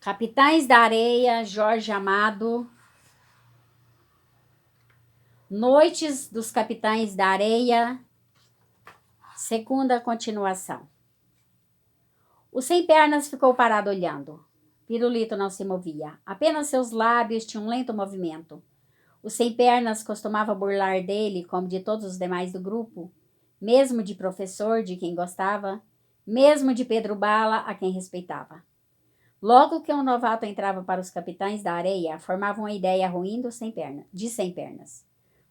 Capitães da Areia, Jorge Amado. Noites dos Capitães da Areia, segunda continuação. O Sem Pernas ficou parado olhando. Pirulito não se movia. Apenas seus lábios tinham um lento movimento. O Sem Pernas costumava burlar dele, como de todos os demais do grupo, mesmo de professor, de quem gostava, mesmo de Pedro Bala, a quem respeitava. Logo que um novato entrava para os Capitães da Areia, formava uma ideia ruim de Sem Pernas,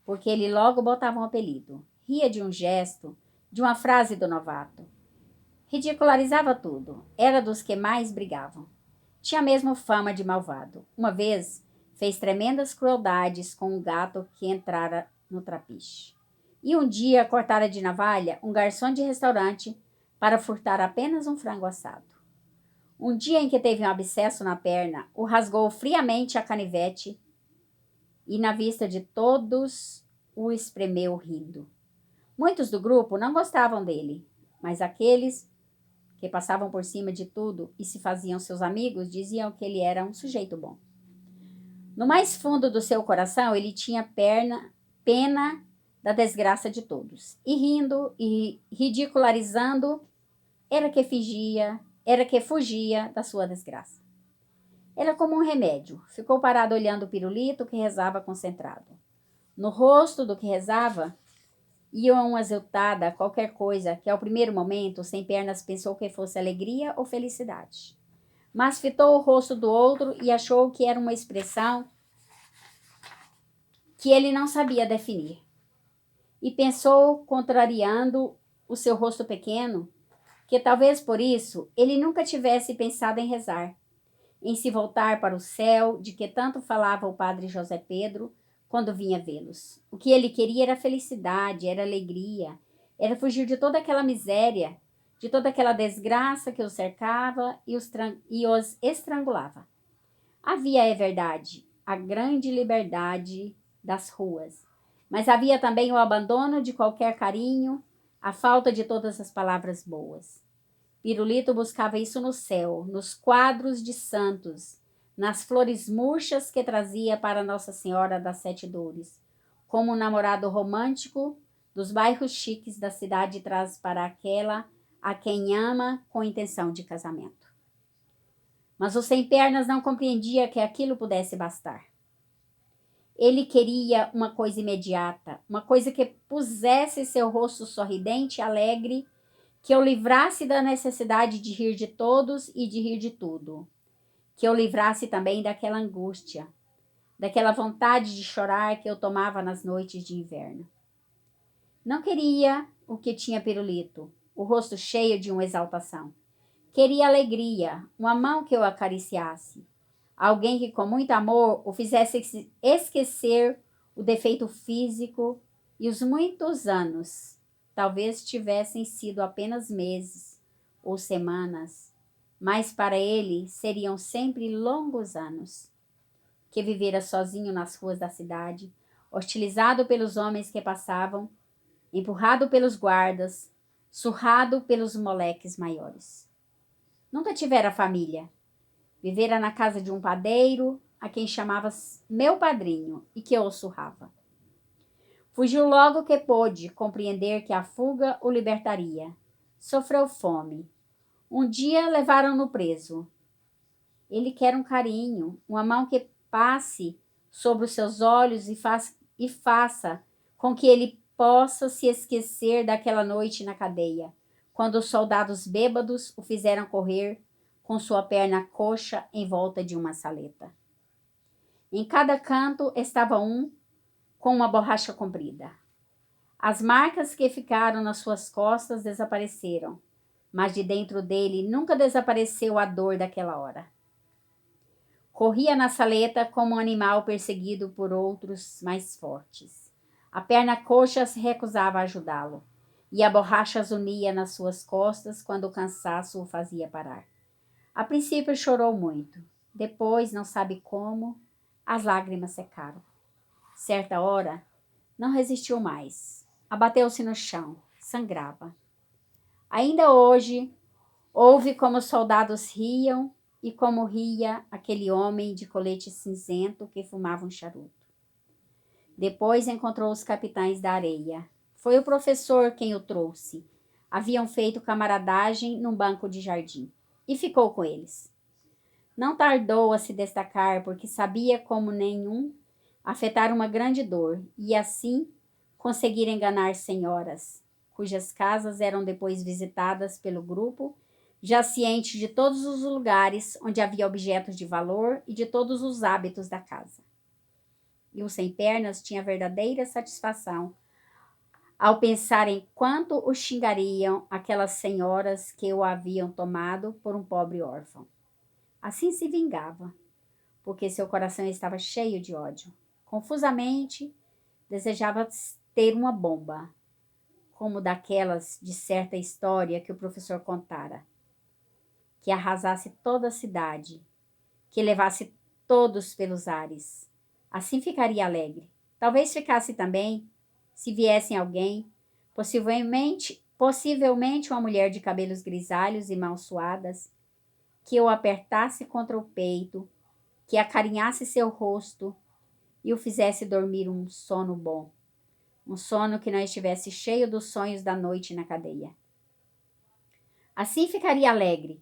porque ele logo botava um apelido. Ria de um gesto, de uma frase do novato. Ridicularizava tudo. Era dos que mais brigavam. Tinha mesmo fama de malvado. Uma vez, fez tremendas crueldades com um gato que entrara no trapiche. E um dia cortara de navalha um garçom de restaurante para furtar apenas um frango assado. Um dia em que teve um abscesso na perna, o rasgou friamente a canivete e, na vista de todos, o espremeu rindo. Muitos do grupo não gostavam dele, mas aqueles que passavam por cima de tudo e se faziam seus amigos diziam que ele era um sujeito bom. No mais fundo do seu coração, ele tinha pena da desgraça de todos. E rindo e ridicularizando, era que fugia da sua desgraça. Era como um remédio. Ficou parado olhando o pirulito que rezava concentrado. No rosto do que rezava ia uma exultada qualquer coisa que ao primeiro momento Sem Pernas pensou que fosse alegria ou felicidade. Mas fitou o rosto do outro e achou que era uma expressão que ele não sabia definir. E pensou, contrariando o seu rosto pequeno, que talvez por isso ele nunca tivesse pensado em rezar, em se voltar para o céu de que tanto falava o padre José Pedro quando vinha vê-los. O que ele queria era felicidade, era alegria, era fugir de toda aquela miséria, de toda aquela desgraça que os cercava e os estrangulava. Havia, é verdade, a grande liberdade das ruas, mas havia também o abandono de qualquer carinho, a falta de todas as palavras boas. Pirulito buscava isso no céu, nos quadros de santos, nas flores murchas que trazia para Nossa Senhora das Sete Dores, como um namorado romântico dos bairros chiques da cidade traz para aquela a quem ama com intenção de casamento. Mas o Sem Pernas não compreendia que aquilo pudesse bastar. Ele queria uma coisa imediata, uma coisa que pusesse seu rosto sorridente e alegre, que o livrasse da necessidade de rir de todos e de rir de tudo, que o livrasse também daquela angústia, daquela vontade de chorar que eu tomava nas noites de inverno. Não queria o que tinha Pirulito, o rosto cheio de uma exaltação. Queria alegria, uma mão que o acariciasse, alguém que com muito amor o fizesse esquecer o defeito físico e os muitos anos. Talvez tivessem sido apenas meses ou semanas, mas para ele seriam sempre longos anos. Que vivera sozinho nas ruas da cidade, hostilizado pelos homens que passavam, empurrado pelos guardas, surrado pelos moleques maiores. Nunca tivera família. Vivera na casa de um padeiro, a quem chamava meu padrinho, e que o surrava. Fugiu logo que pôde compreender que a fuga o libertaria. Sofreu fome. Um dia levaram-no preso. Ele quer um carinho, uma mão que passe sobre os seus olhos e faça com que ele possa se esquecer daquela noite na cadeia, quando os soldados bêbados o fizeram correr com sua perna coxa em volta de uma saleta. Em cada canto estava um com uma borracha comprida. As marcas que ficaram nas suas costas desapareceram, mas de dentro dele nunca desapareceu a dor daquela hora. Corria na saleta como um animal perseguido por outros mais fortes. A perna coxa se recusava a ajudá-lo, e a borracha zunia nas suas costas quando o cansaço o fazia parar. A princípio chorou muito. Depois, não sabe como, as lágrimas secaram. Certa hora, não resistiu mais. Abateu-se no chão. Sangrava. Ainda hoje, ouve como os soldados riam e como ria aquele homem de colete cinzento que fumava um charuto. Depois encontrou os capitães da areia. Foi o professor quem o trouxe. Haviam feito camaradagem num banco de jardim. E ficou com eles. Não tardou a se destacar, porque sabia como nenhum afetar uma grande dor, e assim conseguir enganar senhoras, cujas casas eram depois visitadas pelo grupo, já ciente de todos os lugares onde havia objetos de valor e de todos os hábitos da casa. E o sem pernas tinha verdadeira satisfação ao pensar em quanto o xingariam aquelas senhoras que o haviam tomado por um pobre órfão. Assim se vingava, porque seu coração estava cheio de ódio. Confusamente, desejava ter uma bomba, como daquelas de certa história que o professor contara, que arrasasse toda a cidade, que levasse todos pelos ares. Assim ficaria alegre. Talvez ficasse também, se viessem alguém, possivelmente uma mulher de cabelos grisalhos e mãos suadas, que o apertasse contra o peito, que acarinhasse seu rosto e o fizesse dormir um sono bom, um sono que não estivesse cheio dos sonhos da noite na cadeia. Assim ficaria alegre.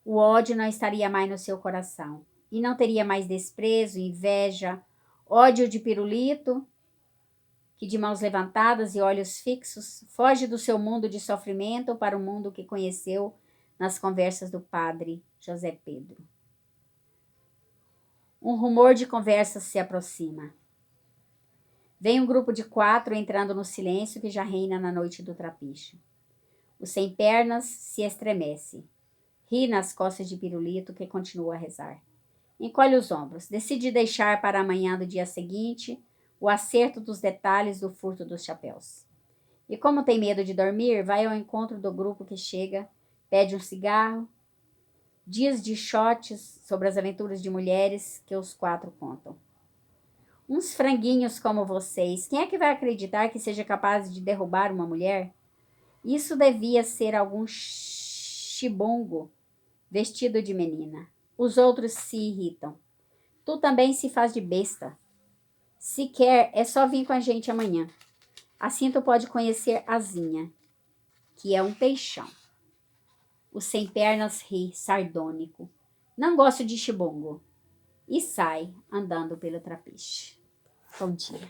O ódio não estaria mais no seu coração, e não teria mais desprezo, inveja, ódio de pirulito, que de mãos levantadas e olhos fixos foge do seu mundo de sofrimento para o mundo que conheceu nas conversas do padre José Pedro. Um rumor de conversas se aproxima. Vem um grupo de 4 entrando no silêncio que já reina na noite do trapiche. O sem pernas se estremece. Ri nas costas de pirulito que continua a rezar. Encolhe os ombros. Decide deixar para amanhã do dia seguinte o acerto dos detalhes do furto dos chapéus. E como tem medo de dormir, vai ao encontro do grupo que chega, pede um cigarro, dias de shots sobre as aventuras de mulheres que os 4 contam. Uns franguinhos como vocês, quem é que vai acreditar que seja capaz de derrubar uma mulher? Isso devia ser algum chibongo vestido de menina. Os outros se irritam. Tu também se faz de besta. Se quer, é só vir com a gente amanhã. Assim tu pode conhecer a Zinha, que é um peixão. O sem pernas ri, sardônico. Não gosto de chibongo. E sai andando pelo trapiche. Bom dia.